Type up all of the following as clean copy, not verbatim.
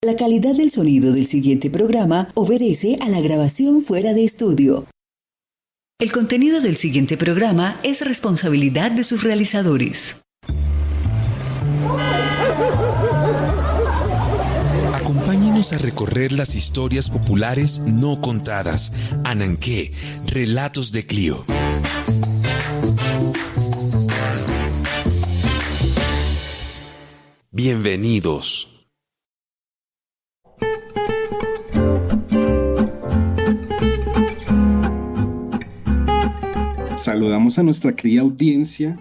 La calidad del sonido del siguiente programa obedece a la grabación fuera de estudio. El contenido del siguiente programa es responsabilidad de sus realizadores. Acompáñenos a recorrer las historias populares no contadas. Ananqué, Relatos de Clio. Bienvenidos. Saludamos a nuestra querida audiencia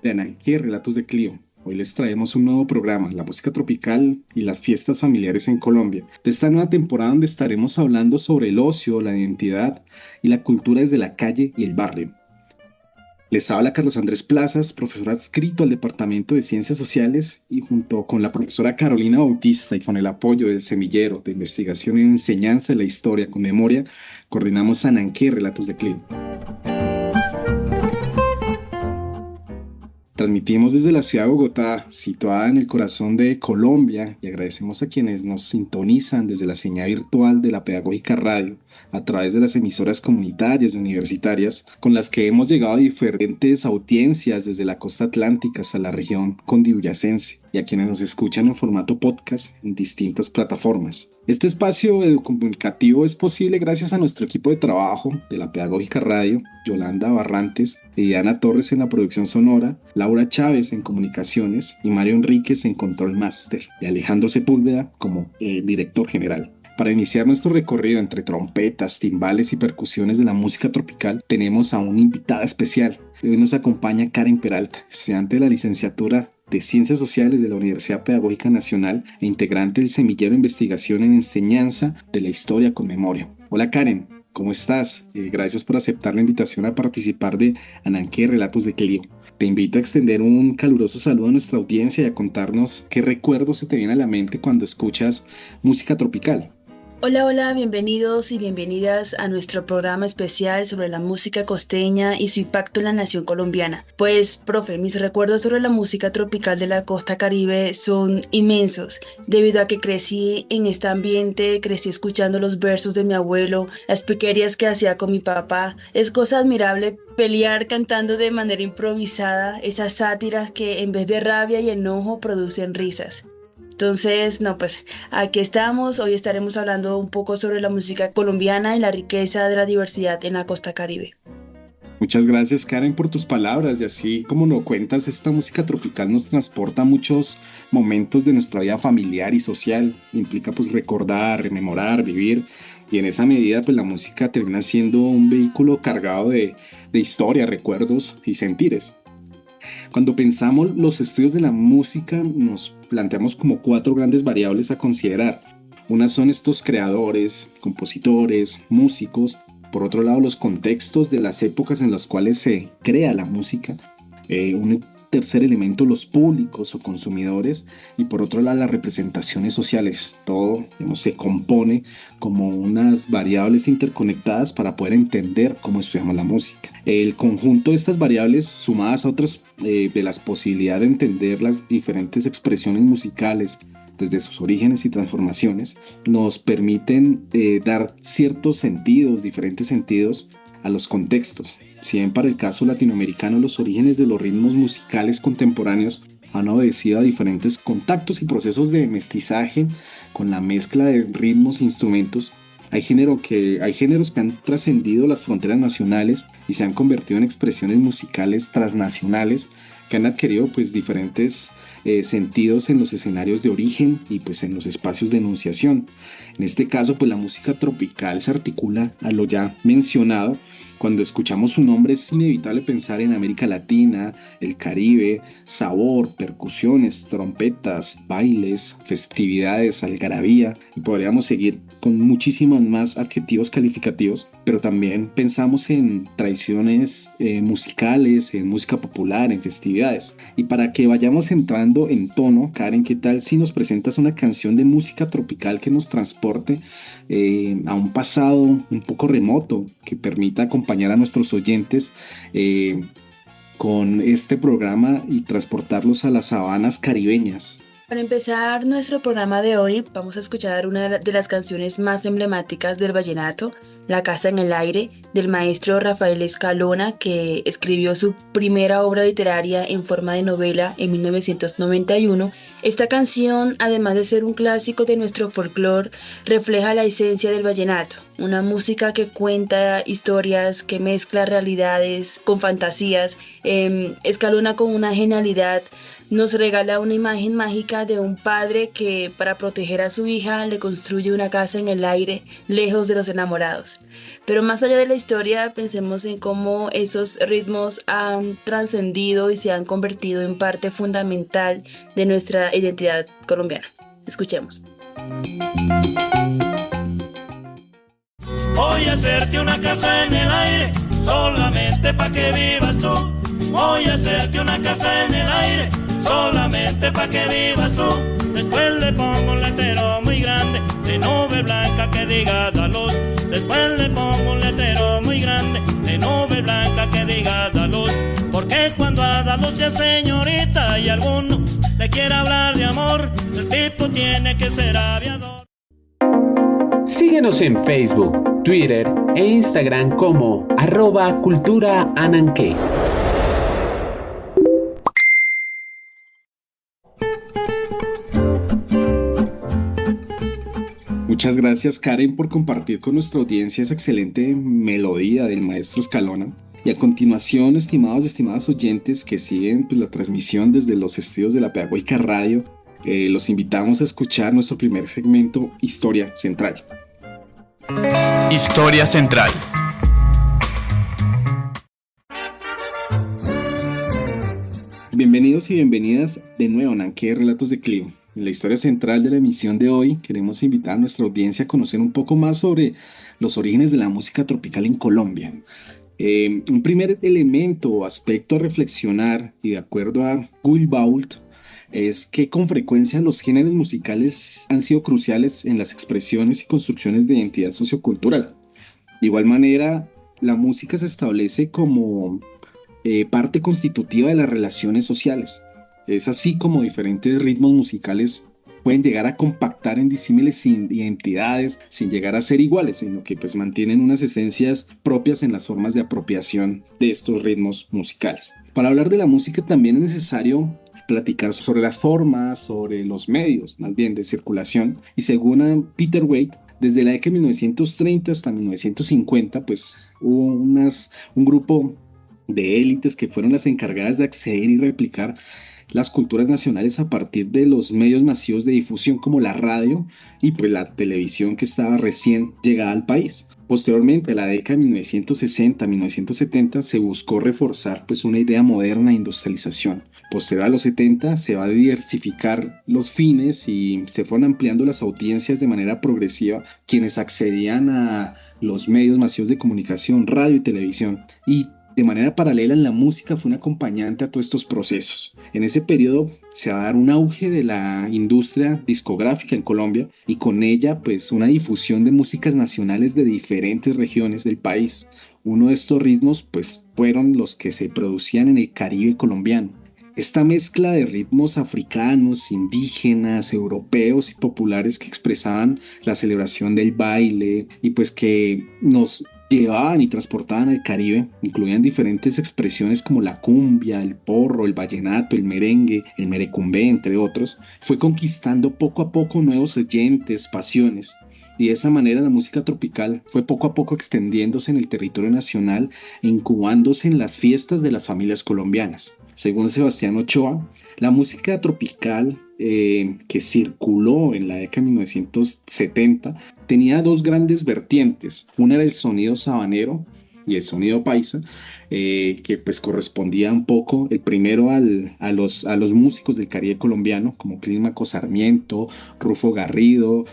de Ananqué, Relatos de Clio. Hoy les traemos un nuevo programa, la música tropical y las fiestas familiares en Colombia. De esta nueva temporada donde estaremos hablando sobre el ocio, la identidad y la cultura desde la calle y el barrio. Les habla Carlos Andrés Plazas, profesor adscrito al Departamento de Ciencias Sociales, y junto con la profesora Carolina Bautista y con el apoyo del Semillero de Investigación en Enseñanza de la Historia con Memoria, coordinamos Ananqué, Relatos de Clio. Transmitimos desde la ciudad de Bogotá, situada en el corazón de Colombia, y agradecemos a quienes nos sintonizan desde la señal virtual de la Pedagógica Radio, a través de las emisoras comunitarias y universitarias, con las que hemos llegado a diferentes audiencias desde la costa atlántica hasta la región cundiboyacense, y a quienes nos escuchan en formato podcast en distintas plataformas. Este espacio educomunicativo es posible gracias a nuestro equipo de trabajo de la Pedagógica Radio, Yolanda Barrantes y Diana Torres en la producción sonora, Laura Chávez en comunicaciones y Mario Enríquez en control máster, y Alejandro Sepúlveda como director general. Para iniciar nuestro recorrido entre trompetas, timbales y percusiones de la música tropical, tenemos a una invitada especial. Hoy nos acompaña Karen Peralta, estudiante de la licenciatura de Ciencias Sociales de la Universidad Pedagógica Nacional e integrante del Semillero de Investigación en Enseñanza de la Historia con Memoria. Hola Karen, ¿cómo estás? Gracias por aceptar la invitación a participar de Ananqué, Relatos de Clio. Te invito a extender un caluroso saludo a nuestra audiencia y a contarnos qué recuerdos se te vienen a la mente cuando escuchas música tropical. Hola, bienvenidos y bienvenidas a nuestro programa especial sobre la música costeña y su impacto en la nación colombiana. Pues, profe, mis recuerdos sobre la música tropical de la costa Caribe son inmensos, debido a que crecí en este ambiente, crecí escuchando los versos de mi abuelo, las piquerías que hacía con mi papá. Es cosa admirable pelear cantando de manera improvisada esas sátiras que en vez de rabia y enojo producen risas. Entonces, aquí estamos. Hoy estaremos hablando un poco sobre la música colombiana y la riqueza de la diversidad en la costa Caribe. Muchas gracias, Karen, por tus palabras. Y así como lo cuentas, esta música tropical nos transporta a muchos momentos de nuestra vida familiar y social. Implica recordar, rememorar, vivir. Y en esa medida, la música termina siendo un vehículo cargado de historia, recuerdos y sentires. Cuando pensamos los estudios de la música, nos planteamos como 4 grandes variables a considerar. Unas son estos creadores, compositores, músicos. Por otro lado, los contextos de las épocas en las cuales se crea la música. Un tercer elemento, los públicos o consumidores. Y por otro lado, las representaciones sociales. Todo, se compone como unas variables interconectadas para poder entender cómo estudiamos la música. El conjunto de estas variables, sumadas a otras de las posibilidades de entender las diferentes expresiones musicales desde sus orígenes y transformaciones, nos permiten dar ciertos sentidos, diferentes sentidos a los contextos. Si bien para el caso latinoamericano los orígenes de los ritmos musicales contemporáneos han obedecido a diferentes contactos y procesos de mestizaje con la mezcla de ritmos e instrumentos, hay géneros que han trascendido las fronteras nacionales y se han convertido en expresiones musicales transnacionales que han adquirido diferentes sentidos en los escenarios de origen y en los espacios de enunciación. En este caso, la música tropical se articula a lo ya mencionado. Cuando escuchamos su nombre es inevitable pensar en América Latina, el Caribe, sabor, percusiones, trompetas, bailes, festividades, algarabía, y podríamos seguir con muchísimos más adjetivos calificativos, pero también pensamos en tradiciones musicales, en música popular, en festividades. Y para que vayamos entrando en tono, Karen, ¿qué tal si nos presentas una canción de música tropical que nos transporte a un pasado un poco remoto, que permita acompañar a nuestros oyentes con este programa y transportarlos a las sabanas caribeñas? Para empezar nuestro programa de hoy, vamos a escuchar una de las canciones más emblemáticas del vallenato, La Casa en el Aire, del maestro Rafael Escalona, que escribió su primera obra literaria en forma de novela en 1991. Esta canción, además de ser un clásico de nuestro folclore, refleja la esencia del vallenato, una música que cuenta historias, que mezcla realidades con fantasías. Escalona, con una genialidad, nos regala una imagen mágica de un padre que, para proteger a su hija, le construye una casa en el aire, lejos de los enamorados. Pero más allá de la historia, pensemos en cómo esos ritmos han trascendido y se han convertido en parte fundamental de nuestra identidad colombiana. Escuchemos. Voy a hacerte una casa en el aire, solamente pa' que vivas tú. Voy a hacerte una casa en el aire, solamente pa' que vivas tú. Después le pongo un letrero muy grande de nube blanca que diga da luz. Después le pongo un letrero muy grande de nube blanca que diga da luz. Porque cuando a da luz ya señorita y alguno le quiere hablar de amor, el tipo tiene que ser aviador. Síguenos en Facebook, Twitter e Instagram como @culturaananqué. Muchas gracias, Karen, por compartir con nuestra audiencia esa excelente melodía del maestro Escalona. Y a continuación, estimados y estimadas oyentes que siguen la transmisión desde los estudios de la Pedagógica Radio, los invitamos a escuchar nuestro primer segmento, Historia Central. Historia Central. Bienvenidos y bienvenidas de nuevo a Ananqué Relatos de Clio. En la historia central de la emisión de hoy queremos invitar a nuestra audiencia a conocer un poco más sobre los orígenes de la música tropical en Colombia. Un primer elemento o aspecto a reflexionar, y de acuerdo a Will Bault, es que con frecuencia los géneros musicales han sido cruciales en las expresiones y construcciones de identidad sociocultural. De igual manera, la música se establece como parte constitutiva de las relaciones sociales. Es así como diferentes ritmos musicales pueden llegar a compactar en disímiles identidades sin llegar a ser iguales, sino que pues mantienen unas esencias propias en las formas de apropiación de estos ritmos musicales. Para hablar de la música también es necesario platicar sobre las formas, sobre los medios, más bien de circulación. Y según Peter Waite, desde la década de 1930 hasta 1950, pues hubo un grupo de élites que fueron las encargadas de acceder y replicar las culturas nacionales a partir de los medios masivos de difusión como la radio y pues la televisión, que estaba recién llegada al país. Posteriormente, en la década de 1960-1970 se buscó reforzar pues una idea moderna de industrialización. Posterior a los 70 se va a diversificar los fines y se fueron ampliando las audiencias de manera progresiva, quienes accedían a los medios masivos de comunicación, radio y televisión. Y de manera paralela, en la música fue un acompañante a todos estos procesos. En ese periodo se va a dar un auge de la industria discográfica en Colombia y con ella pues una difusión de músicas nacionales de diferentes regiones del país. Uno de estos ritmos pues fueron los que se producían en el Caribe colombiano. Esta mezcla de ritmos africanos, indígenas, europeos y populares que expresaban la celebración del baile y pues que nos llevaban y transportaban al Caribe, incluían diferentes expresiones como la cumbia, el porro, el vallenato, el merengue, el merecumbé, entre otros, fue conquistando poco a poco nuevos oyentes, pasiones. Y de esa manera la música tropical fue poco a poco extendiéndose en el territorio nacional e incubándose en las fiestas de las familias colombianas. Según Sebastián Ochoa, la música tropical que circuló en la década de 1970 tenía dos grandes vertientes. Una era el sonido sabanero y el sonido paisa, que pues correspondía un poco, el primero a los músicos del Caribe colombiano, como Clímaco Sarmiento, Rufo Garrido,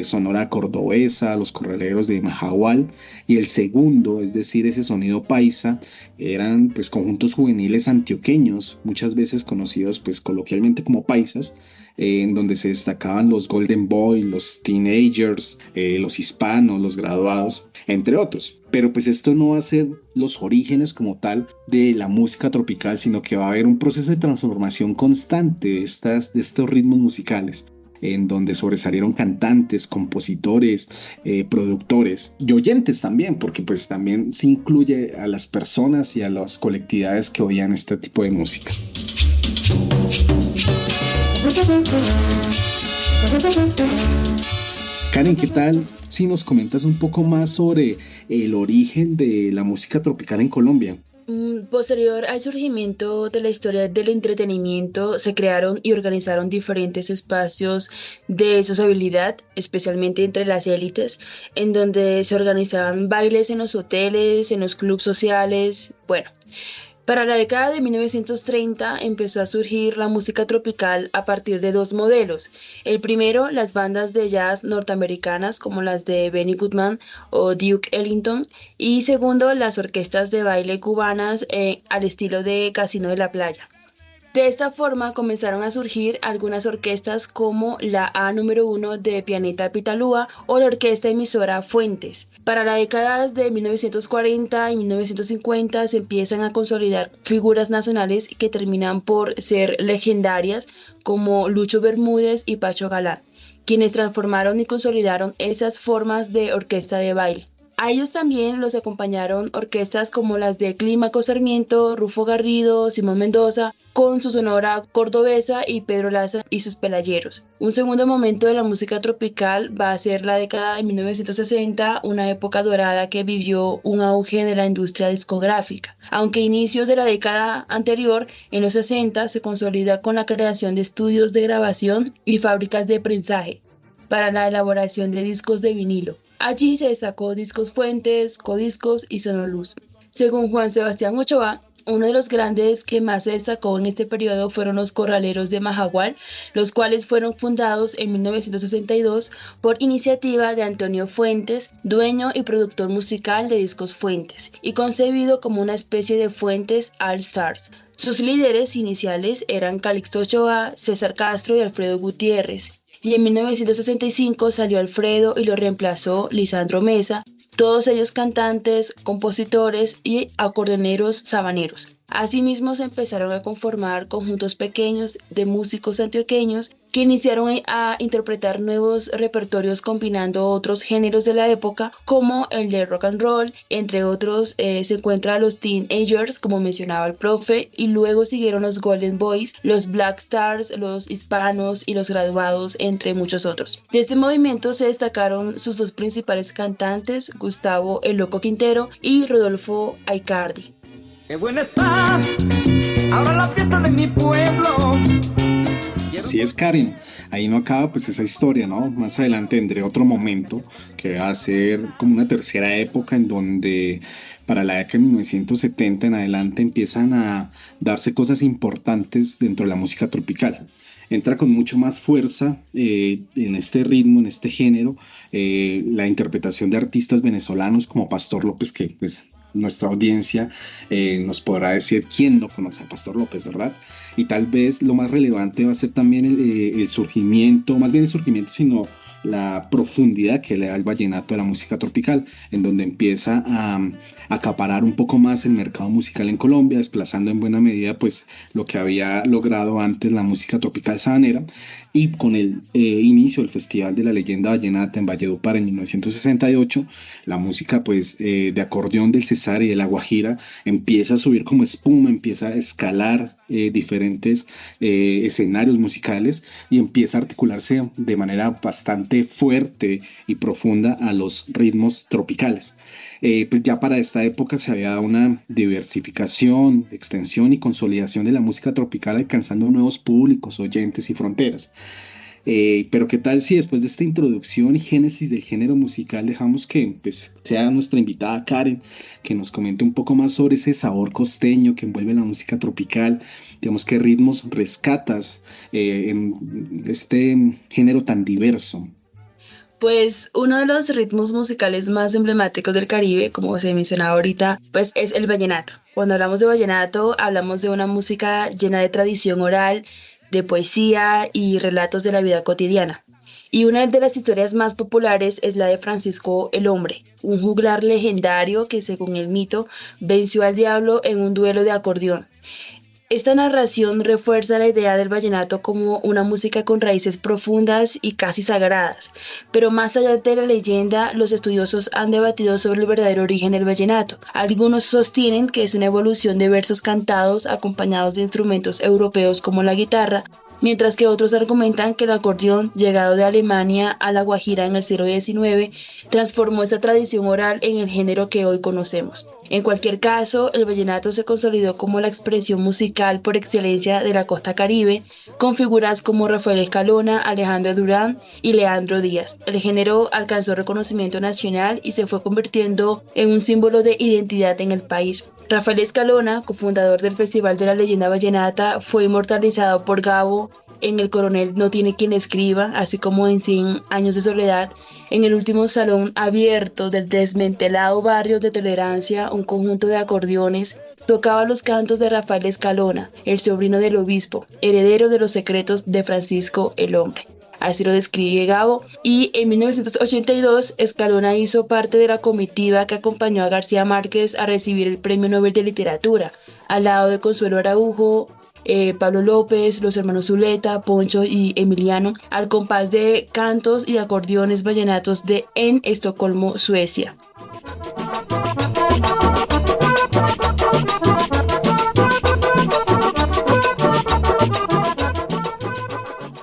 Sonora Cordobesa, los Corraleros de Majagual, y el segundo, es decir, ese sonido paisa, eran pues conjuntos juveniles antioqueños, muchas veces conocidos pues coloquialmente como paisas, en donde se destacaban los Golden Boy, los teenagers, los hispanos, los graduados, entre otros. Pero pues esto no va a ser los orígenes como tal de la música tropical, sino que va a haber un proceso de transformación constante de estos ritmos musicales, en donde sobresalieron cantantes, compositores, productores y oyentes también, porque pues también se incluye a las personas y a las colectividades que oían este tipo de música. Karen, ¿qué tal si nos comentas un poco más sobre el origen de la música tropical en Colombia? Posterior al surgimiento de la historia del entretenimiento, se crearon y organizaron diferentes espacios de sociabilidad, especialmente entre las élites, en donde se organizaban bailes en los hoteles, en los clubes sociales. Bueno, para la década de 1930 empezó a surgir la música tropical a partir de dos modelos. El primero, las bandas de jazz norteamericanas como las de Benny Goodman o Duke Ellington, y segundo, las orquestas de baile cubanas al estilo de Casino de la Playa. De esta forma comenzaron a surgir algunas orquestas como la A número 1 de Pianeta Pitalúa o la orquesta emisora Fuentes. Para las décadas de 1940 y 1950 se empiezan a consolidar figuras nacionales que terminan por ser legendarias como Lucho Bermúdez y Pacho Galán, quienes transformaron y consolidaron esas formas de orquesta de baile. A ellos también los acompañaron orquestas como las de Clímaco Sarmiento, Rufo Garrido, Simón Mendoza, con su sonora cordobesa y Pedro Laza y sus pelayeros. Un segundo momento de la música tropical va a ser la década de 1960, una época dorada que vivió un auge de la industria discográfica. Aunque a inicios de la década anterior, en los 60, se consolida con la creación de estudios de grabación y fábricas de prensaje para la elaboración de discos de vinilo. Allí se destacó Discos Fuentes, Codiscos y Sonoluz. Según Juan Sebastián Ochoa, uno de los grandes que más se destacó en este periodo fueron los Corraleros de Majagual, los cuales fueron fundados en 1962 por iniciativa de Antonio Fuentes, dueño y productor musical de Discos Fuentes, y concebido como una especie de Fuentes All Stars. Sus líderes iniciales eran Calixto Ochoa, César Castro y Alfredo Gutiérrez. Y en 1965 salió Alfredo y lo reemplazó Lisandro Mesa, todos ellos cantantes, compositores y acordeoneros sabaneros. Asimismo se empezaron a conformar conjuntos pequeños de músicos antioqueños que iniciaron a interpretar nuevos repertorios combinando otros géneros de la época como el de rock and roll, entre otros se encuentran los teenagers como mencionaba el profe, y luego siguieron los Golden Boys, los Black Stars, los hispanos y los graduados, entre muchos otros. De este movimiento se destacaron sus dos principales cantantes, Gustavo El Loco Quintero y Rodolfo Aicardi. ¡Qué buena está! Ahora la fiesta de mi pueblo. Así es, Karen. Ahí no acaba pues esa historia, ¿no? Más adelante tendré otro momento que va a ser como una tercera época en donde para la década de 1970 en adelante empiezan a darse cosas importantes dentro de la música tropical. Entra con mucho más fuerza en este ritmo, en este género, la interpretación de artistas venezolanos como Pastor López, que pues nuestra audiencia nos podrá decir quién no conoce a Pastor López, ¿verdad? Y tal vez lo más relevante va a ser también el surgimiento, más bien el surgimiento, sino la profundidad que le da el vallenato a la música tropical, en donde empieza a acaparar un poco más el mercado musical en Colombia, desplazando en buena medida pues lo que había logrado antes la música tropical sabanera. Y con el inicio del Festival de la Leyenda Vallenata en Valledupar en 1968, la música pues de acordeón del Cesar y de la Guajira empieza a subir como espuma, empieza a escalar diferentes escenarios musicales y empieza a articularse de manera bastante fuerte y profunda a los ritmos tropicales. Pues ya para esta época se había dado una diversificación, extensión y consolidación de la música tropical, alcanzando nuevos públicos, oyentes y fronteras. Pero qué tal si después de esta introducción y génesis del género musical dejamos que pues, sea nuestra invitada Karen, que nos comente un poco más sobre ese sabor costeño que envuelve la música tropical, digamos qué ritmos rescatas en este género tan diverso. Pues uno de los ritmos musicales más emblemáticos del Caribe, como se mencionaba ahorita, pues es el vallenato. Cuando hablamos de vallenato, hablamos de una música llena de tradición oral, de poesía y relatos de la vida cotidiana. Y una de las historias más populares es la de Francisco el Hombre, un juglar legendario que, según el mito, venció al diablo en un duelo de acordeón. Esta narración refuerza la idea del vallenato como una música con raíces profundas y casi sagradas, pero más allá de la leyenda, los estudiosos han debatido sobre el verdadero origen del vallenato. Algunos sostienen que es una evolución de versos cantados acompañados de instrumentos europeos como la guitarra, mientras que otros argumentan que el acordeón, llegado de Alemania a la Guajira en el siglo XIX, transformó esta tradición oral en el género que hoy conocemos. En cualquier caso, el vallenato se consolidó como la expresión musical por excelencia de la costa caribe, con figuras como Rafael Escalona, Alejandro Durán y Leandro Díaz. El género alcanzó reconocimiento nacional y se fue convirtiendo en un símbolo de identidad en el país. Rafael Escalona, cofundador del Festival de la Leyenda Vallenata, fue inmortalizado por Gabo en El Coronel no tiene quien escriba, así como en 100 años de soledad. En el último salón abierto del desmantelado barrio de Tolerancia, un conjunto de acordeones tocaba los cantos de Rafael Escalona, el sobrino del obispo, heredero de los secretos de Francisco el Hombre. Así lo describe Gabo. Y en 1982, Escalona hizo parte de la comitiva que acompañó a García Márquez a recibir el Premio Nobel de Literatura, al lado de Consuelo Araujo, Pablo López, los hermanos Zuleta, Poncho y Emiliano, al compás de cantos y acordeones vallenatos en Estocolmo, Suecia.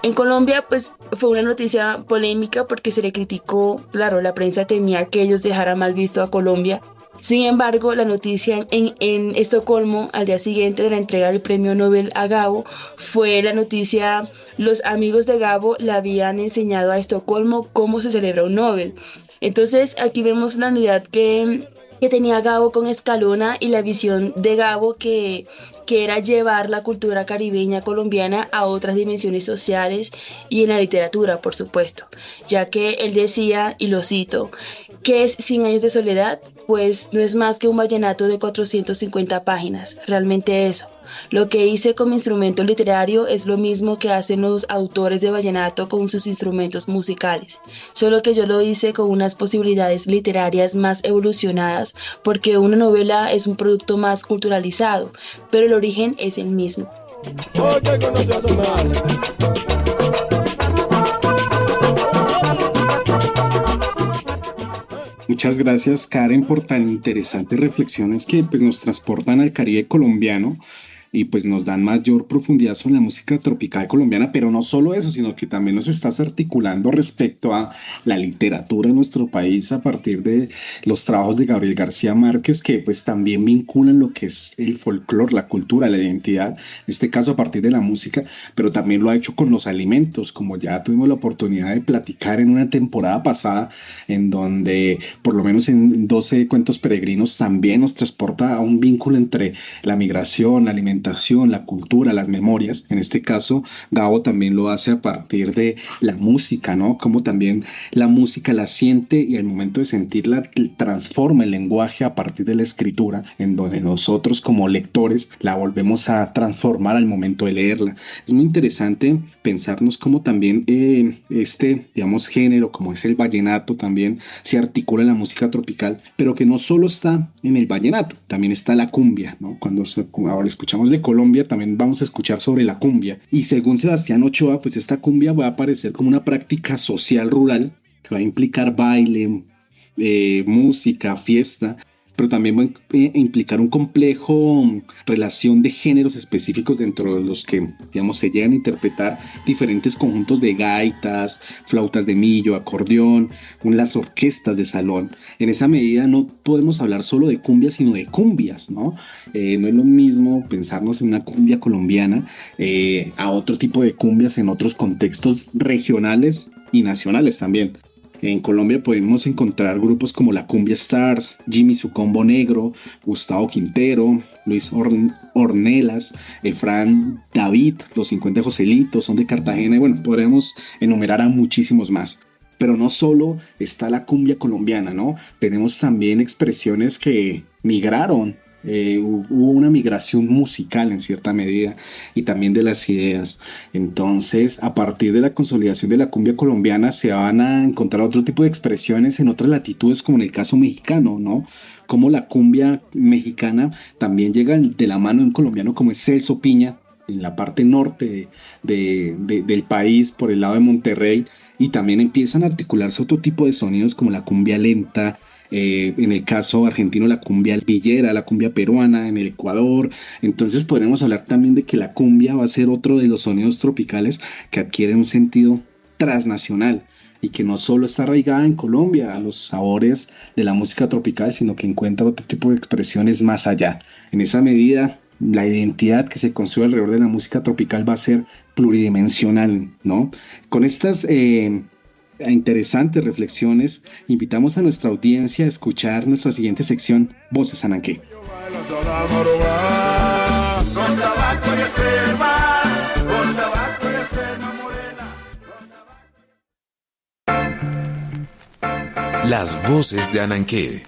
En Colombia, pues fue una noticia polémica porque se le criticó, claro, la prensa temía que ellos dejaran mal visto a Colombia. Sin embargo, la noticia en Estocolmo, al día siguiente de la entrega del premio Nobel a Gabo, fue la noticia: los amigos de Gabo le habían enseñado a Estocolmo cómo se celebra un Nobel. Entonces, aquí vemos la unidad que tenía Gabo con Escalona y la visión de Gabo que era llevar la cultura caribeña colombiana a otras dimensiones sociales y en la literatura, por supuesto, ya que él decía, y lo cito, ¿qué es 100 años de soledad? Pues no es más que un vallenato de 450 páginas, realmente eso. Lo que hice con mi instrumento literario es lo mismo que hacen los autores de vallenato con sus instrumentos musicales, solo que yo lo hice con unas posibilidades literarias más evolucionadas, porque una novela es un producto más culturalizado, pero el origen es el mismo. Muchas gracias, Karen, por tan interesantes reflexiones que pues, nos transportan al Caribe colombiano y pues nos dan mayor profundidad sobre la música tropical colombiana, pero no solo eso, sino que también nos estás articulando respecto a la literatura en nuestro país a partir de los trabajos de Gabriel García Márquez, que pues también vinculan lo que es el folclore, la cultura, la identidad, en este caso a partir de la música, pero también lo ha hecho con los alimentos, como ya tuvimos la oportunidad de platicar en una temporada pasada, en donde por lo menos en 12 cuentos peregrinos también nos transporta a un vínculo entre la migración, la alimentación, la cultura, las memorias. En este caso, Gabo también lo hace a partir de la música, ¿no? Como también la música la siente y al momento de sentirla transforma el lenguaje a partir de la escritura, en donde nosotros como lectores la volvemos a transformar al momento de leerla. Es muy interesante pensarnos cómo también digamos, género, como es el vallenato, también se articula en la música tropical, pero que no solo está en el vallenato, también está la cumbia, ¿no? Cuando ahora escuchamos de Colombia, también vamos a escuchar sobre la cumbia. Y según Sebastián Ochoa, pues esta cumbia va a aparecer como una práctica social rural que va a implicar baile, música, fiesta, pero también va a implicar un complejo relación de géneros específicos dentro de los que, digamos, se llegan a interpretar diferentes conjuntos de gaitas, flautas de millo, acordeón, las orquestas de salón. En esa medida no podemos hablar solo de cumbia, sino de cumbias, ¿no? No es lo mismo pensarnos en una cumbia colombiana a otro tipo de cumbias en otros contextos regionales y nacionales también. En Colombia podemos encontrar grupos como la Cumbia Stars, Jimmy Su Combo Negro, Gustavo Quintero, Luis Ornelas, Efraín David, Los 50 Joselitos, Son de Cartagena, y bueno, podremos enumerar a muchísimos más. Pero no solo está la cumbia colombiana, ¿no? Tenemos también expresiones que migraron Hubo una migración musical en cierta medida y también de las ideas. Entonces, a partir de la consolidación de la cumbia colombiana se van a encontrar otro tipo de expresiones en otras latitudes, como en el caso mexicano, ¿no? Como la cumbia mexicana también llega de la mano de un colombiano como es Celso Piña, en la parte norte del país, por el lado de Monterrey, y también empiezan a articularse otro tipo de sonidos como la cumbia lenta, en el caso argentino la cumbia villera, la cumbia peruana, en el Ecuador. Entonces podremos hablar también de que la cumbia va a ser otro de los sonidos tropicales que adquiere un sentido transnacional y que no solo está arraigada en Colombia a los sabores de la música tropical, sino que encuentra otro tipo de expresiones más allá. En esa medida, la identidad que se construye alrededor de la música tropical va a ser pluridimensional, ¿no? Con estas interesantes reflexiones, invitamos a nuestra audiencia a escuchar nuestra siguiente sección, Voces Ananqué. Las voces de Ananqué.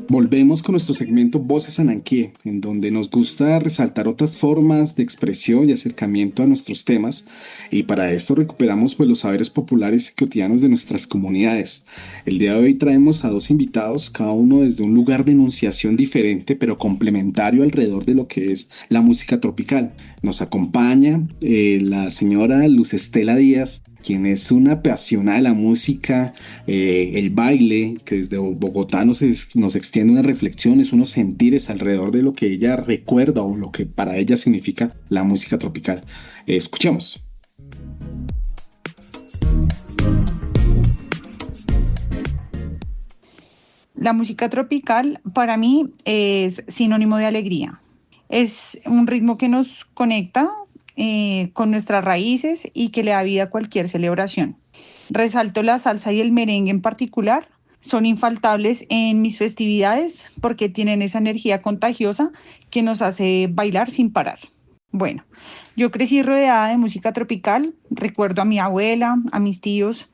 Volvemos con nuestro segmento Voces Ananqué, en donde nos gusta resaltar otras formas de expresión y acercamiento a nuestros temas, y para esto recuperamos pues los saberes populares y cotidianos de nuestras comunidades. El día de hoy traemos a dos invitados, cada uno desde un lugar de enunciación diferente, pero complementario alrededor de lo que es la música tropical. Nos acompaña la señora Luz Estela Díaz, quien es una apasionada de la música, el baile, que desde Bogotá nos extiende unas reflexiones, unos sentires alrededor de lo que ella recuerda o lo que para ella significa la música tropical. Escuchemos. La música tropical para mí es sinónimo de alegría. Es un ritmo que nos conecta con nuestras raíces y que le da vida a cualquier celebración. Resalto la salsa y el merengue en particular. Son infaltables en mis festividades porque tienen esa energía contagiosa que nos hace bailar sin parar. Bueno, yo crecí rodeada de música tropical. Recuerdo a mi abuela, a mis tíos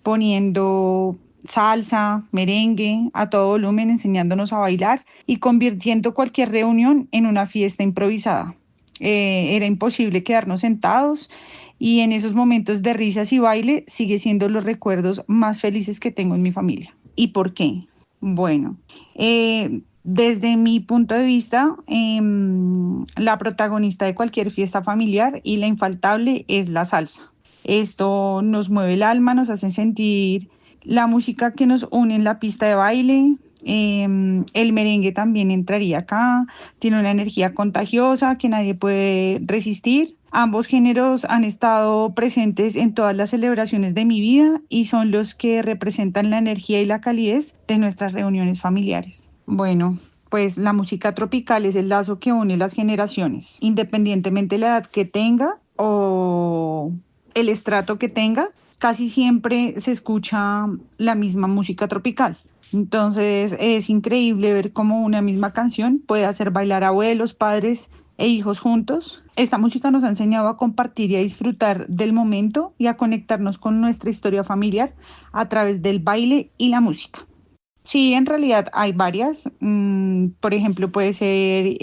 poniendo salsa, merengue a todo volumen, enseñándonos a bailar y convirtiendo cualquier reunión en una fiesta improvisada. Era imposible quedarnos sentados y en esos momentos de risas y baile sigue siendo los recuerdos más felices que tengo en mi familia. ¿Y por qué? Bueno, desde mi punto de vista, la protagonista de cualquier fiesta familiar y la infaltable es la salsa. Esto nos mueve el alma, nos hace sentir la música que nos une en la pista de baile. El merengue también entraría acá, tiene una energía contagiosa que nadie puede resistir. Ambos géneros han estado presentes en todas las celebraciones de mi vida y son los que representan la energía y la calidez de nuestras reuniones familiares. Bueno, pues la música tropical es el lazo que une las generaciones, independientemente de la edad que tenga o el estrato que tenga, casi siempre se escucha la misma música tropical. Entonces es increíble ver cómo una misma canción puede hacer bailar abuelos, padres e hijos juntos. Esta música nos ha enseñado a compartir y a disfrutar del momento y a conectarnos con nuestra historia familiar a través del baile y la música. Sí, en realidad hay varias. Por ejemplo, puede ser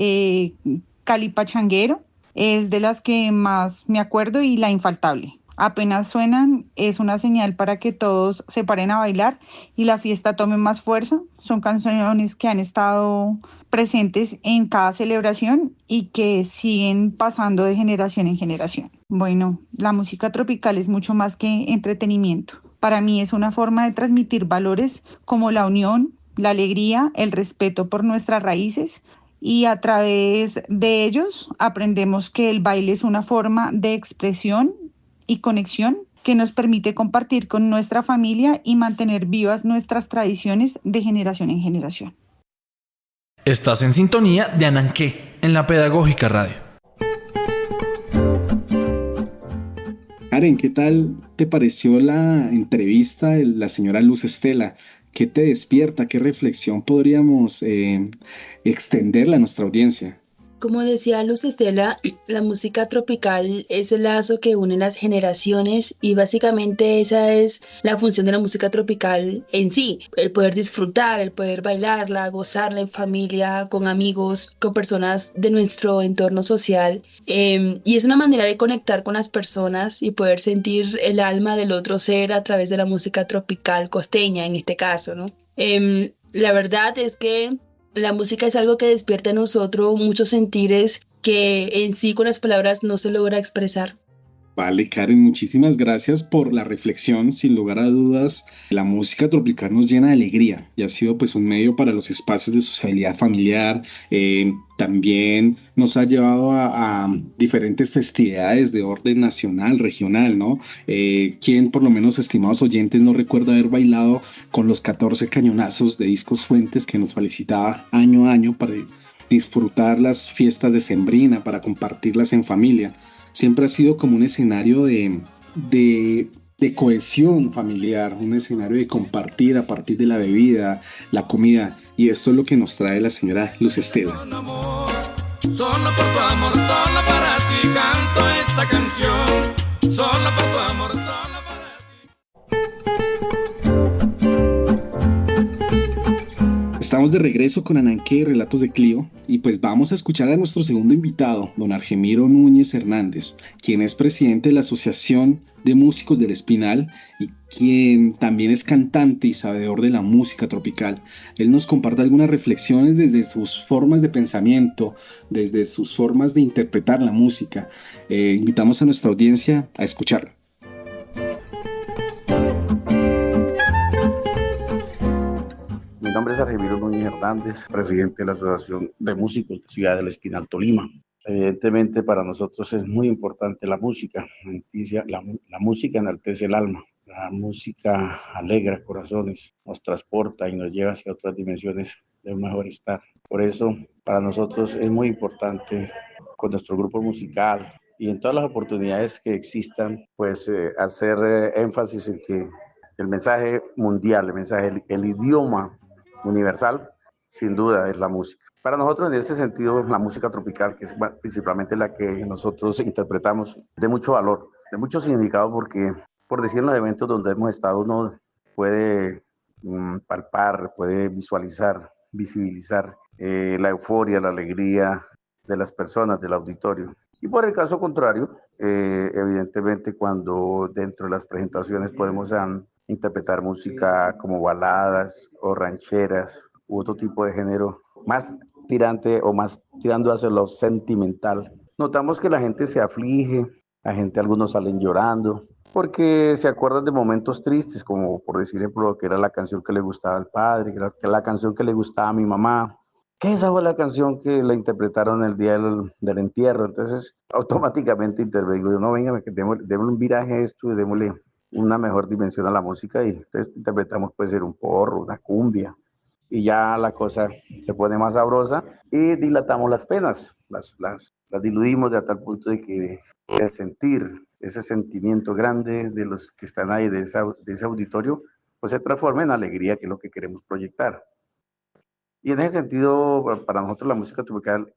Cali Pachanguero, es de las que más me acuerdo, y La Infaltable. Apenas suenan, es una señal para que todos se paren a bailar y la fiesta tome más fuerza. Son canciones que han estado presentes en cada celebración y que siguen pasando de generación en generación. Bueno, la música tropical es mucho más que entretenimiento. Para mí es una forma de transmitir valores como la unión, la alegría, el respeto por nuestras raíces, y a través de ellos aprendemos que el baile es una forma de expresión y conexión que nos permite compartir con nuestra familia y mantener vivas nuestras tradiciones de generación en generación. Estás en sintonía de Ananqué, en la Pedagógica Radio. Karen, ¿qué tal te pareció la entrevista de la señora Luz Estela? ¿Qué te despierta? ¿Qué reflexión podríamos extenderle a nuestra audiencia? Como decía Luz Estela, la música tropical es el lazo que une las generaciones y básicamente esa es la función de la música tropical en sí, el poder disfrutar, el poder bailarla, gozarla en familia, con amigos, con personas de nuestro entorno social. Y es una manera de conectar con las personas y poder sentir el alma del otro ser a través de la música tropical costeña en este caso, ¿no? La verdad es que la música es algo que despierta en nosotros muchos sentires que en sí con las palabras no se logra expresar. Vale, Karen, muchísimas gracias por la reflexión. Sin lugar a dudas, la música tropical nos llena de alegría y ha sido pues un medio para los espacios de sociabilidad familiar. También nos ha llevado a diferentes festividades de orden nacional, regional, ¿no? ¿Quién, por lo menos, estimados oyentes, no recuerda haber bailado con los 14 cañonazos de Discos Fuentes que nos felicitaba año a año para disfrutar las fiestas de Sembrina, para compartirlas en familia? Siempre ha sido como un escenario de cohesión familiar, un escenario de compartir a partir de la bebida, la comida, y esto es lo que nos trae la señora Luz Estela. Solo por tu amor, solo para ti canto esta canción. Solo por tu amor, solo para ti. Estamos de regreso con Ananqué, Relatos de Clio, y pues vamos a escuchar a nuestro segundo invitado, don Argemiro Núñez Hernández, quien es presidente de la Asociación de Músicos del Espinal y quien también es cantante y sabedor de la música tropical. Él nos comparte algunas reflexiones desde sus formas de pensamiento, desde sus formas de interpretar la música. Invitamos a nuestra audiencia a escucharlo. Mi nombre es Argemiro Núñez Hernández, presidente de la Asociación de Músicos de Ciudad del Espinal, Tolima. Evidentemente para nosotros es muy importante la música. La música enaltece el alma, la música alegra corazones, nos transporta y nos lleva hacia otras dimensiones de un mejor estar. Por eso para nosotros es muy importante con nuestro grupo musical y en todas las oportunidades que existan, pues hacer énfasis en que el mensaje mundial, el idioma universal, sin duda, es la música. Para nosotros, en ese sentido, la música tropical, que es principalmente la que nosotros interpretamos, de mucho valor, de mucho significado, porque, por decir, en los eventos donde hemos estado, uno puede palpar, puede visualizar, visibilizar la euforia, la alegría de las personas, del auditorio. Y por el caso contrario, evidentemente, cuando dentro de las presentaciones podemos interpretar música como baladas o rancheras u otro tipo de género más tirante o más tirando hacia lo sentimental, notamos que la gente se aflige, algunos salen llorando porque se acuerdan de momentos tristes, como por decir ejemplo que era la canción que le gustaba al padre, que era la canción que le gustaba a mi mamá, que esa fue la canción que la interpretaron el día del entierro. Entonces automáticamente intervengo, no, venga, démosle un viraje a esto y démosle una mejor dimensión a la música, y entonces interpretamos, puede ser un porro, una cumbia, y ya la cosa se pone más sabrosa y dilatamos las penas, las diluimos de tal punto de que el sentir, ese sentimiento grande de los que están ahí, de ese auditorio, pues se transforma en alegría, que es lo que queremos proyectar. Y en ese sentido, para nosotros la música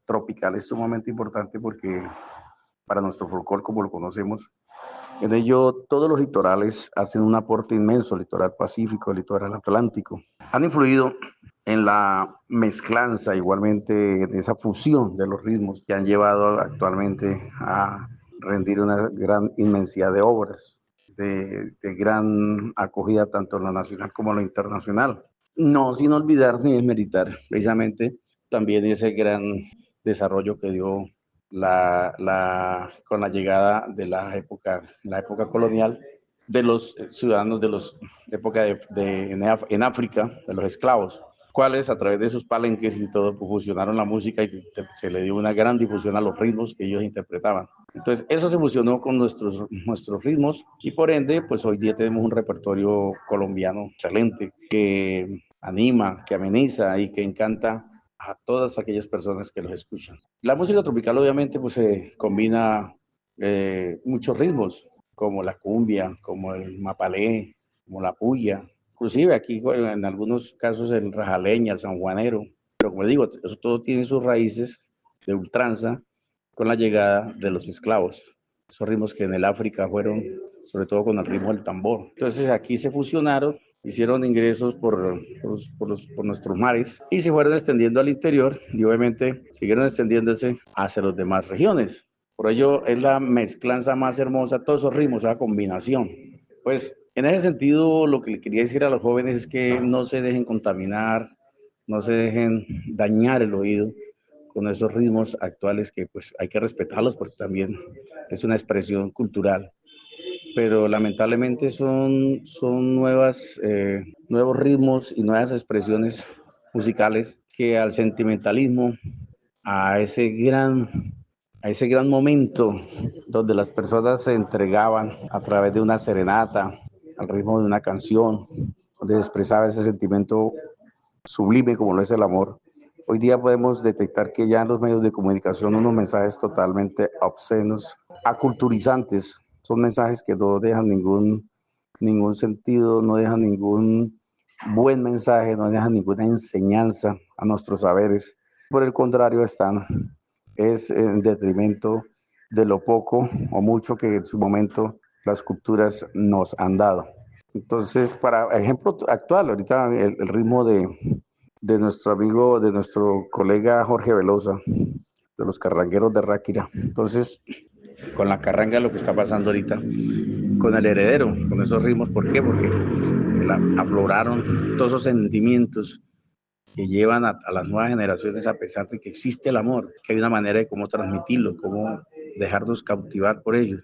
tropical es sumamente importante porque para nuestro folclore, como lo conocemos, en ello, todos los litorales hacen un aporte inmenso, el litoral pacífico, el litoral atlántico. Han influido en la mezclanza, igualmente en esa fusión de los ritmos que han llevado actualmente a rendir una gran inmensidad de obras, de gran acogida tanto en lo nacional como en lo internacional. No sin olvidar ni desmeritar precisamente también ese gran desarrollo que dio con la llegada de la época colonial de los ciudadanos de los época en África, de los esclavos, cuales a través de sus palenques y todo pues, fusionaron la música y se le dio una gran difusión a los ritmos que ellos interpretaban. Entonces eso se fusionó con nuestros ritmos y por ende pues hoy día tenemos un repertorio colombiano excelente que anima, que ameniza y que encanta a todas aquellas personas que los escuchan. La música tropical obviamente pues combina muchos ritmos, como la cumbia, como el mapalé, como la puya, inclusive aquí en algunos casos el rajaleña, el sanjuanero, pero como digo, eso todo tiene sus raíces de ultranza con la llegada de los esclavos. Esos ritmos que en el África fueron sobre todo con el ritmo del tambor. Entonces aquí se fusionaron, hicieron ingresos por nuestros mares y se fueron extendiendo al interior y obviamente siguieron extendiéndose hacia las demás regiones. Por ello es la mezclanza más hermosa, todos esos ritmos, esa combinación. Pues en ese sentido lo que le quería decir a los jóvenes es que no se dejen contaminar, no se dejen dañar el oído con esos ritmos actuales que pues hay que respetarlos porque también es una expresión cultural. Pero lamentablemente son nuevos ritmos y nuevas expresiones musicales que al sentimentalismo, a ese gran momento donde las personas se entregaban a través de una serenata, al ritmo de una canción, donde se expresaba ese sentimiento sublime como lo es el amor. Hoy día podemos detectar que ya en los medios de comunicación unos mensajes totalmente obscenos, aculturizantes, son mensajes que no dejan ningún sentido, no dejan ningún buen mensaje, no dejan ninguna enseñanza a nuestros saberes. Por el contrario, es en detrimento de lo poco o mucho que en su momento las culturas nos han dado. Entonces, para ejemplo actual, ahorita el ritmo de nuestro amigo, de nuestro colega Jorge Velosa, de los carrangueros de Ráquira. Entonces, con la carranga lo que está pasando ahorita, con el heredero, con esos ritmos. ¿Por qué? Porque afloraron todos esos sentimientos que llevan a las nuevas generaciones a pesar de que existe el amor, que hay una manera de cómo transmitirlo, cómo dejarnos cautivar por ello.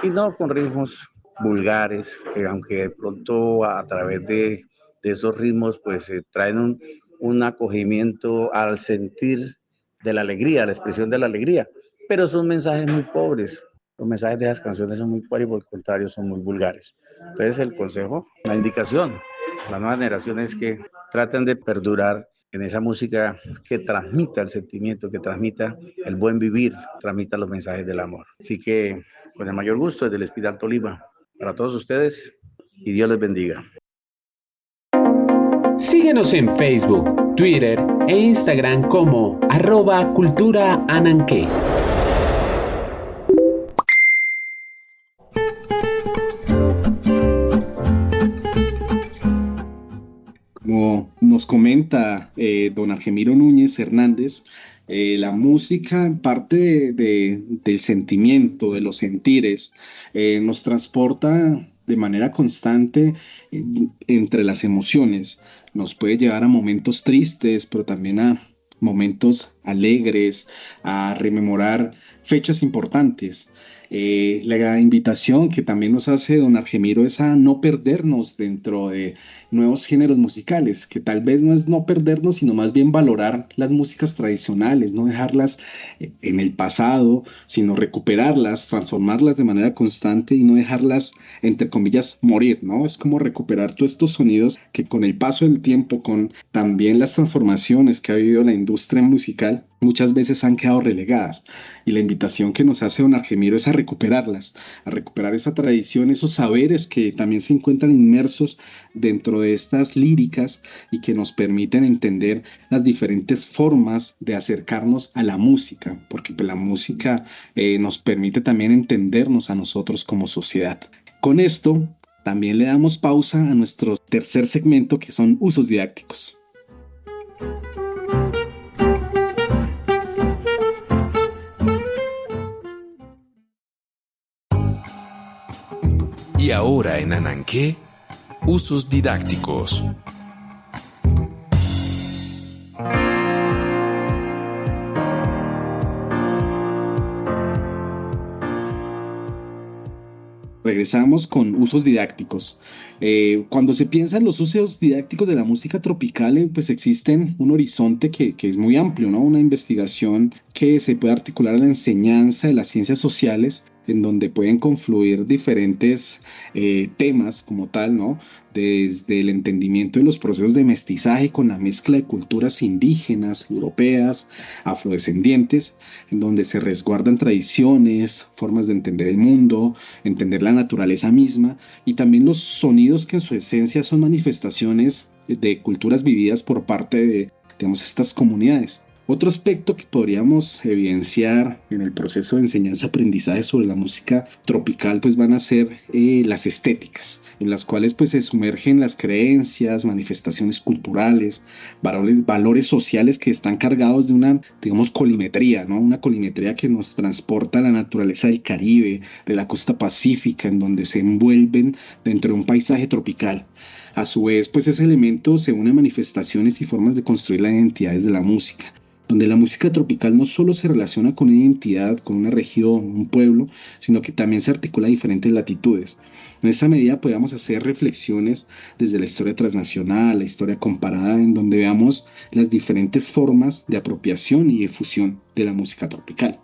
Y no con ritmos vulgares, que aunque de pronto a través de esos ritmos pues traen un acogimiento al sentir de la alegría, a la expresión de la alegría. Pero son mensajes muy pobres. Los mensajes de esas canciones son muy pobres y por el contrario son muy vulgares. Entonces el consejo, la indicación a las nuevas generaciones es que traten de perdurar en esa música que transmita el sentimiento, que transmita el buen vivir, transmita los mensajes del amor. Así que con el mayor gusto desde el Espinal Tolima, para todos ustedes y Dios les bendiga. Síguenos en Facebook, Twitter e Instagram como @culturaananque. Como nos comenta don Argemiro Núñez Hernández, la música, parte del sentimiento, de los sentires, nos transporta de manera constante entre las emociones. Nos puede llevar a momentos tristes, pero también a momentos alegres, a rememorar fechas importantes. La invitación que también nos hace don Argemiro es a no perdernos dentro de nuevos géneros musicales, que tal vez no es no perdernos, sino más bien valorar las músicas tradicionales, no dejarlas en el pasado, sino recuperarlas, transformarlas de manera constante y no dejarlas, entre comillas, morir, ¿no? Es como recuperar todos estos sonidos que con el paso del tiempo, con también las transformaciones que ha vivido la industria musical, muchas veces han quedado relegadas. Y la invitación que nos hace don Argemiro es a recuperarlas, a recuperar esa tradición, esos saberes que también se encuentran inmersos dentro de estas líricas y que nos permiten entender las diferentes formas de acercarnos a la música, porque pues, la música nos permite también entendernos a nosotros como sociedad. Con esto también le damos pausa a nuestro tercer segmento, que son usos didácticos. Y ahora en Ananqué, usos didácticos. Regresamos con usos didácticos. Cuando se piensa en los usos didácticos de la música tropical, pues existen un horizonte que es muy amplio, ¿no? Una investigación que se puede articular a la enseñanza de las ciencias sociales, en donde pueden confluir diferentes temas como tal, ¿no? Desde el entendimiento de los procesos de mestizaje con la mezcla de culturas indígenas, europeas, afrodescendientes, en donde se resguardan tradiciones, formas de entender el mundo, entender la naturaleza misma, y también los sonidos que en su esencia son manifestaciones de culturas vividas por parte de, digamos, estas comunidades. Otro aspecto que podríamos evidenciar en el proceso de enseñanza-aprendizaje sobre la música tropical pues van a ser las estéticas, en las cuales pues se sumergen las creencias, manifestaciones culturales, valores sociales que están cargados de una, digamos, colimetría, ¿no? Una colimetría que nos transporta a la naturaleza del Caribe, de la costa pacífica, en donde se envuelven dentro de un paisaje tropical. A su vez, pues ese elemento se une a manifestaciones y formas de construir las identidades de la música, donde la música tropical no solo se relaciona con una identidad, con una región, un pueblo, sino que también se articula a diferentes latitudes. En esa medida podemos hacer reflexiones desde la historia transnacional, la historia comparada, en donde veamos las diferentes formas de apropiación y difusión de la música tropical.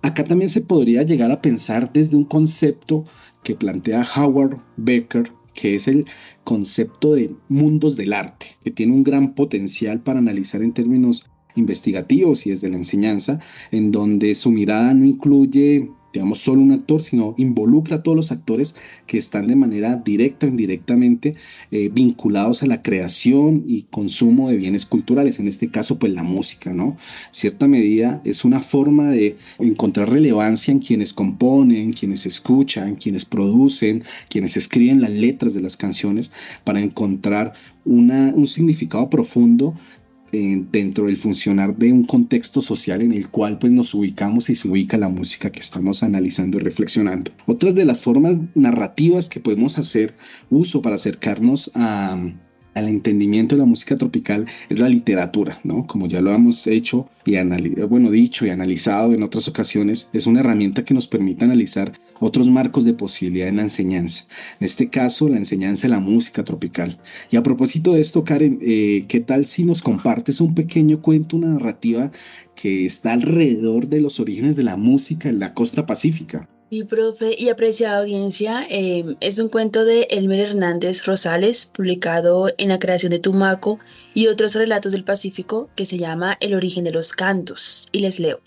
Acá también se podría llegar a pensar desde un concepto que plantea Howard Becker, que es el concepto de mundos del arte, que tiene un gran potencial para analizar en términos investigativos y desde la enseñanza, en donde su mirada no incluye, digamos, solo un actor, sino involucra a todos los actores que están de manera directa o indirectamente vinculados a la creación y consumo de bienes culturales, en este caso pues la música, ¿no? En cierta medida es una forma de encontrar relevancia en quienes componen, quienes escuchan, quienes producen, quienes escriben las letras de las canciones, para encontrar un significado profundo dentro del funcionar de un contexto social en el cual pues nos ubicamos y se ubica la música que estamos analizando y reflexionando. Otras de las formas narrativas que podemos hacer uso para acercarnos al entendimiento de la música tropical es la literatura, ¿no? Como ya lo hemos hecho y dicho y analizado en otras ocasiones, es una herramienta que nos permite analizar otros marcos de posibilidad en la enseñanza. En este caso, la enseñanza de la música tropical. Y a propósito de esto, Karen, ¿qué tal si nos compartes un pequeño cuento, una narrativa que está alrededor de los orígenes de la música en la costa pacífica? Sí, profe y apreciada audiencia, es un cuento de Elmer Hernández Rosales, publicado en La creación de Tumaco y otros relatos del Pacífico, que se llama El origen de los cantos, y les leo.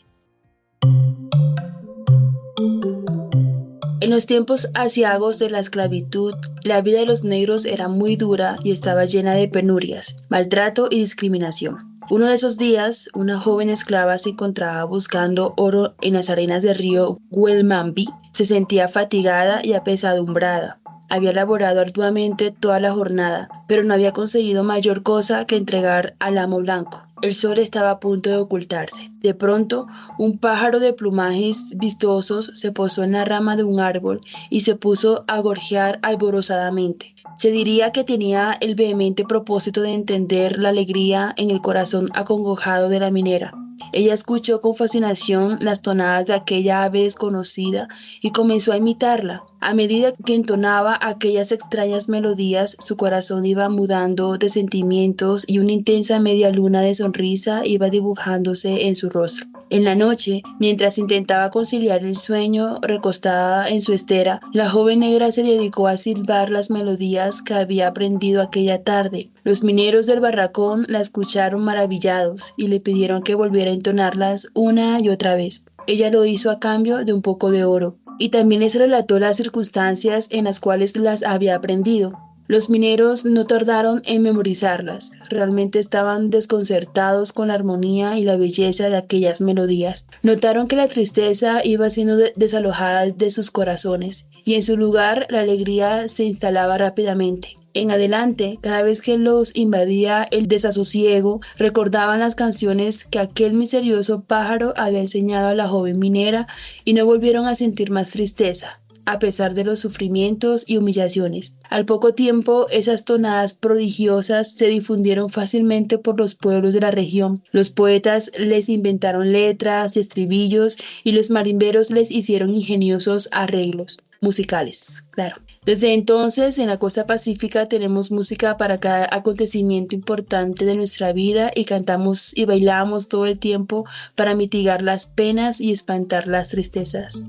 En los tiempos aciagos de la esclavitud, la vida de los negros era muy dura y estaba llena de penurias, maltrato y discriminación. Uno de esos días, una joven esclava se encontraba buscando oro en las arenas del río Huelmambi. Se sentía fatigada y apesadumbrada. Había laborado arduamente toda la jornada, pero no había conseguido mayor cosa que entregar al amo blanco. El sol estaba a punto de ocultarse. De pronto, un pájaro de plumajes vistosos se posó en la rama de un árbol y se puso a gorjear alborozadamente. Se diría que tenía el vehemente propósito de entender la alegría en el corazón acongojado de la minera. Ella escuchó con fascinación las tonadas de aquella ave desconocida y comenzó a imitarla. A medida que entonaba aquellas extrañas melodías, su corazón iba mudando de sentimientos y una intensa media luna de sonrisa iba dibujándose en su rostro. En la noche, mientras intentaba conciliar el sueño recostada en su estera, la joven negra se dedicó a silbar las melodías que había aprendido aquella tarde. Los mineros del barracón la escucharon maravillados y le pidieron que volviera a entonarlas una y otra vez. Ella lo hizo a cambio de un poco de oro, y también les relató las circunstancias en las cuales las había aprendido. Los mineros no tardaron en memorizarlas. Realmente estaban desconcertados con la armonía y la belleza de aquellas melodías. Notaron que la tristeza iba siendo desalojada de sus corazones, y en su lugar la alegría se instalaba rápidamente. En adelante, cada vez que los invadía el desasosiego, recordaban las canciones que aquel misterioso pájaro había enseñado a la joven minera y no volvieron a sentir más tristeza, a pesar de los sufrimientos y humillaciones. Al poco tiempo, esas tonadas prodigiosas se difundieron fácilmente por los pueblos de la región. Los poetas les inventaron letras y estribillos y los marimberos les hicieron ingeniosos arreglos musicales, claro. Desde entonces, en la costa pacífica tenemos música para cada acontecimiento importante de nuestra vida y cantamos y bailamos todo el tiempo para mitigar las penas y espantar las tristezas.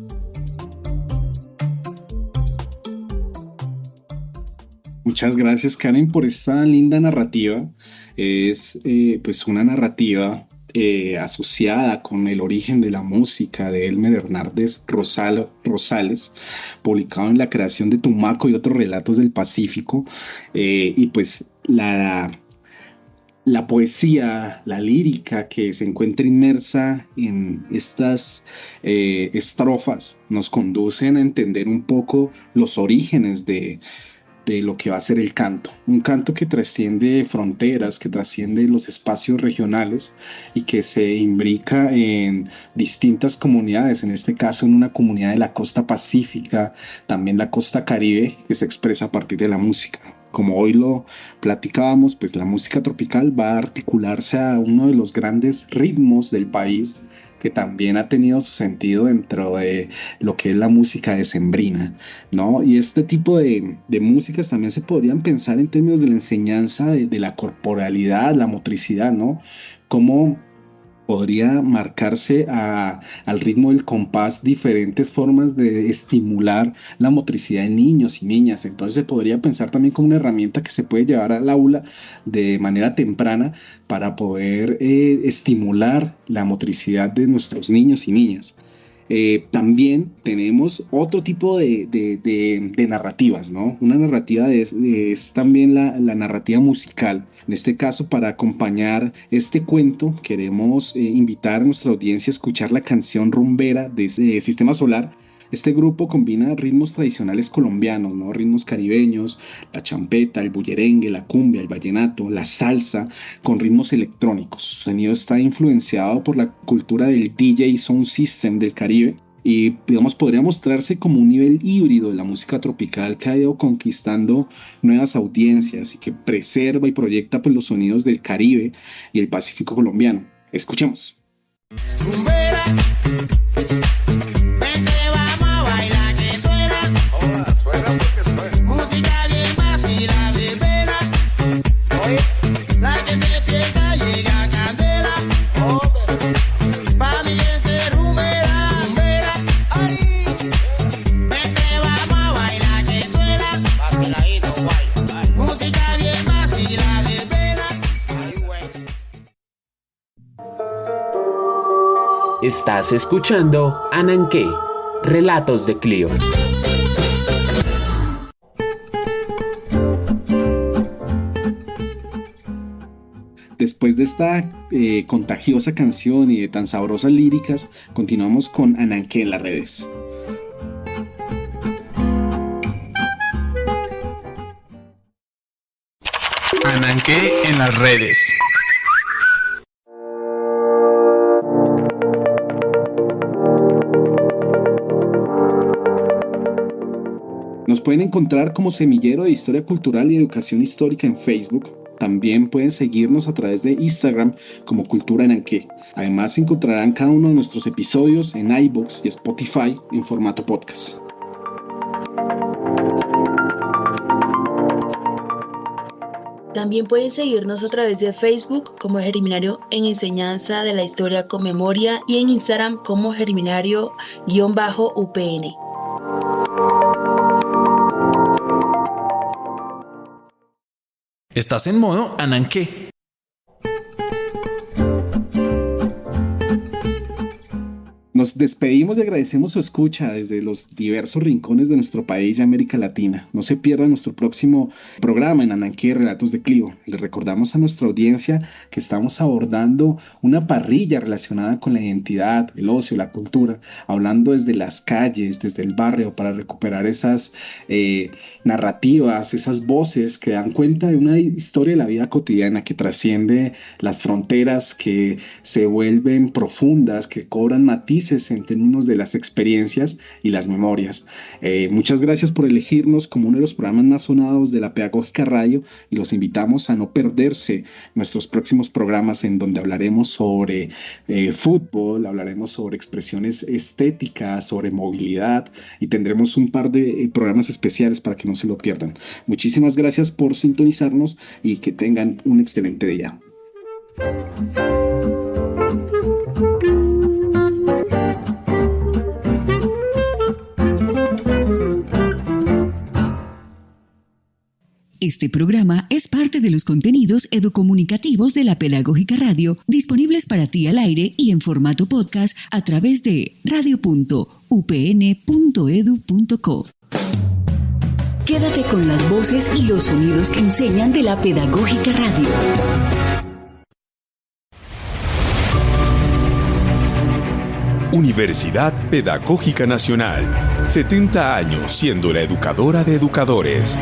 Muchas gracias, Karen, por esta linda narrativa. Es pues una narrativa asociada con el origen de la música de Elmer Hernández Rosales, publicado en La creación de Tumaco y otros relatos del Pacífico, y pues la poesía, la lírica que se encuentra inmersa en estas estrofas nos conducen a entender un poco los orígenes de lo que va a ser el canto. Un canto que trasciende fronteras, que trasciende los espacios regionales y que se imbrica en distintas comunidades, en este caso en una comunidad de la costa pacífica, también la costa caribe, que se expresa a partir de la música. Como hoy lo platicábamos, pues la música tropical va a articularse a uno de los grandes ritmos del país, que también ha tenido su sentido dentro de lo que es la música decembrina, ¿no? Y este tipo de músicas también se podrían pensar en términos de la enseñanza de la corporalidad, la motricidad, ¿no? Cómo podría marcarse al ritmo del compás diferentes formas de estimular la motricidad en niños y niñas. Entonces se podría pensar también como una herramienta que se puede llevar al aula de manera temprana para poder estimular la motricidad de nuestros niños y niñas. También tenemos otro tipo de narrativas, ¿no? Una narrativa es también la narrativa musical. En este caso, para acompañar este cuento, queremos invitar a nuestra audiencia a escuchar la canción rumbera de Sistema Solar. Este grupo combina ritmos tradicionales colombianos, ¿no? Ritmos caribeños, la champeta, el bullerengue, la cumbia, el vallenato, la salsa, con ritmos electrónicos. Su sonido está influenciado por la cultura del DJ Sound System del Caribe y, digamos, podría mostrarse como un nivel híbrido de la música tropical que ha ido conquistando nuevas audiencias y que preserva y proyecta pues los sonidos del Caribe y el Pacífico colombiano. Escuchemos. Rumbera. Estás escuchando Ananqué, Relatos de Clio. Después de esta contagiosa canción y de tan sabrosas líricas, continuamos con Ananqué en las redes. Ananqué en las redes. Nos pueden encontrar como Semillero de Historia Cultural y Educación Histórica en Facebook. También pueden seguirnos a través de Instagram como Cultura Ananqué. Además encontrarán cada uno de nuestros episodios en iVoox y Spotify en formato podcast. También pueden seguirnos a través de Facebook como Germinario en Enseñanza de la Historia con Memoria y en Instagram como Germinario_UPN. Estás en modo Ananqué. Nos despedimos y agradecemos su escucha desde los diversos rincones de nuestro país y América Latina. No se pierda nuestro próximo programa en Ananqué Relatos de Clio. Les recordamos a nuestra audiencia que estamos abordando una parrilla relacionada con la identidad, el ocio, la cultura, hablando desde las calles, desde el barrio, para recuperar esas narrativas, esas voces que dan cuenta de una historia de la vida cotidiana que trasciende las fronteras, que se vuelven profundas, que cobran matices en términos de las experiencias y las memorias. Muchas gracias por elegirnos como uno de los programas más sonados de la Pedagógica Radio y los invitamos a no perderse nuestros próximos programas en donde hablaremos sobre fútbol, hablaremos sobre expresiones estéticas, sobre movilidad y tendremos un par de programas especiales para que no se lo pierdan. Muchísimas gracias por sintonizarnos y que tengan un excelente día. Este programa es parte de los contenidos educomunicativos de la Pedagógica Radio, disponibles para ti al aire y en formato podcast a través de radio.upn.edu.co. Quédate con las voces y los sonidos que enseñan de la Pedagógica Radio. Universidad Pedagógica Nacional. 70 años siendo la educadora de educadores.